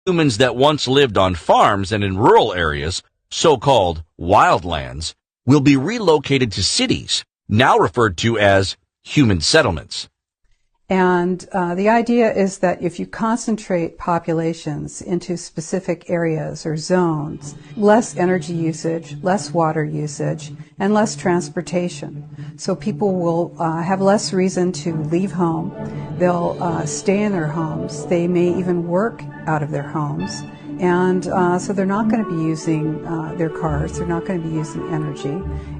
Humans that once lived on farms and in rural areas, so-called wildlands, will be relocated to cities, now referred to as human settlements. And the idea is that if you concentrate populations into specific areas or zones, less energy usage, less water usage, and less transportation. So people will have less reason to leave home. They'll stay in their homes. They may even work out of their homes. And so they're not going to be using their cars. They're not going to be using energy.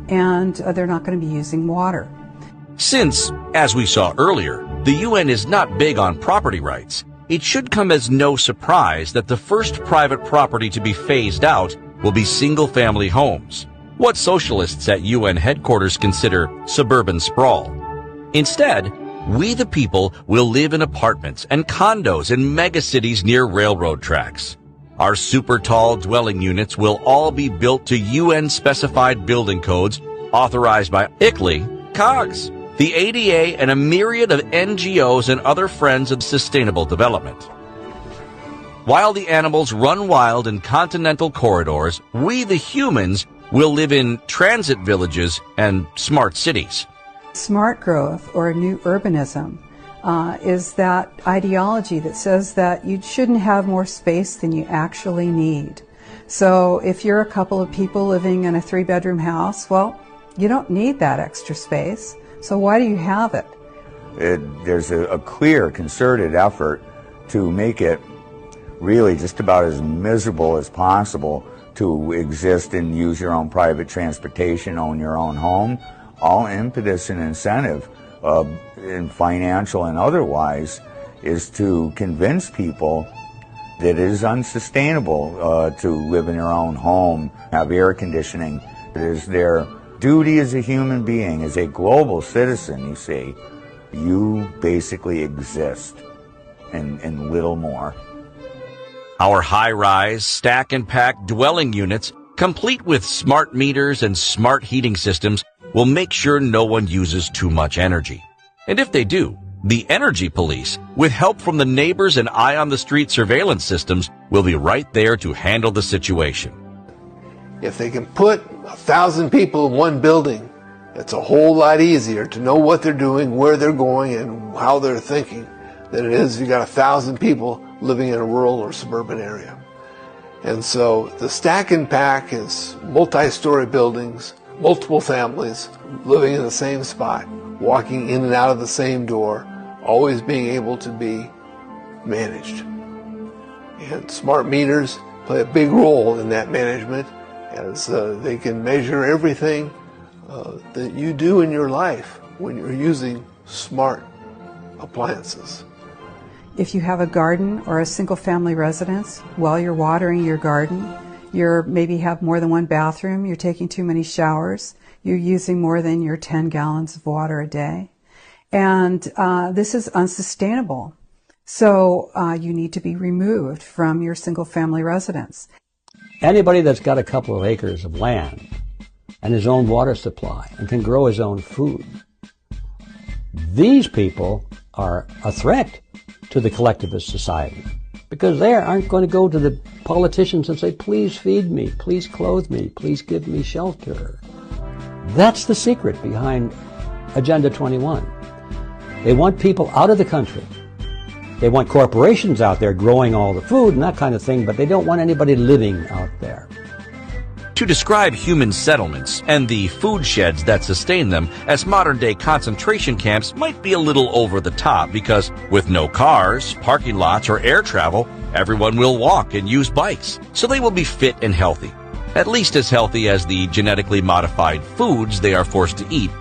And they're not going to be using water. Since, as we saw earlier, the UN is not big on property rights, it should come as no surprise that the first private property to be phased out will be single-family homes, what socialists at UN headquarters consider suburban sprawl. Instead, we the people will live in apartments and condos in megacities near railroad tracks. Our super-tall dwelling units will all be built to UN-specified building codes authorized by ICLEI, COGS, the ADA, and a myriad of NGOs and other friends of sustainable development. While the animals run wild in continental corridors, we the humans will live in transit villages and smart cities. Smart growth, or new urbanism, is that ideology that says that you shouldn't have more space than you actually need. So if you're a couple of people living in a 3-bedroom house, well, you don't need that extra space. So why do you have it? There's a clear, concerted effort to make it really just about as miserable as possible to exist and use your own private transportation, own your own home. All impetus and incentive, in financial and otherwise, is to convince people that it is unsustainable to live in your own home, have air conditioning. It is their duty as a human being, as a global citizen, you see. You basically exist and little more. Our high-rise, stack-and-pack dwelling units, complete with smart meters and smart heating systems, will make sure no one uses too much energy. And if they do, the energy police, with help from the neighbors and eye-on-the-street surveillance systems, will be right there to handle the situation. If they can put 1,000 people in one building, it's a whole lot easier to know what they're doing, where they're going, and how they're thinking than it is if you got 1,000 people living in a rural or suburban area. And so the stack and pack is multi-story buildings, multiple families living in the same spot, walking in and out of the same door, always being able to be managed. And smart meters play a big role in that management, as they can measure everything that you do in your life when you're using smart appliances. If you have a garden or a single-family residence, while you're watering your garden, you maybe have more than one bathroom, you're taking too many showers, you're using more than your 10 gallons of water a day. And this is unsustainable. So you need to be removed from your single-family residence. Anybody that's got a couple of acres of land and his own water supply and can grow his own food, these people are a threat to the collectivist society, because they aren't going to go to the politicians and say, please feed me, please clothe me, please give me shelter. That's the secret behind Agenda 21. They want people out of the country. They want corporations out there growing all the food and that kind of thing, but they don't want anybody living out there. To describe human settlements and the food sheds that sustain them as modern-day concentration camps might be a little over the top, because with no cars, parking lots, or air travel, everyone will walk and use bikes, so they will be fit and healthy. At least as healthy as the genetically modified foods they are forced to eat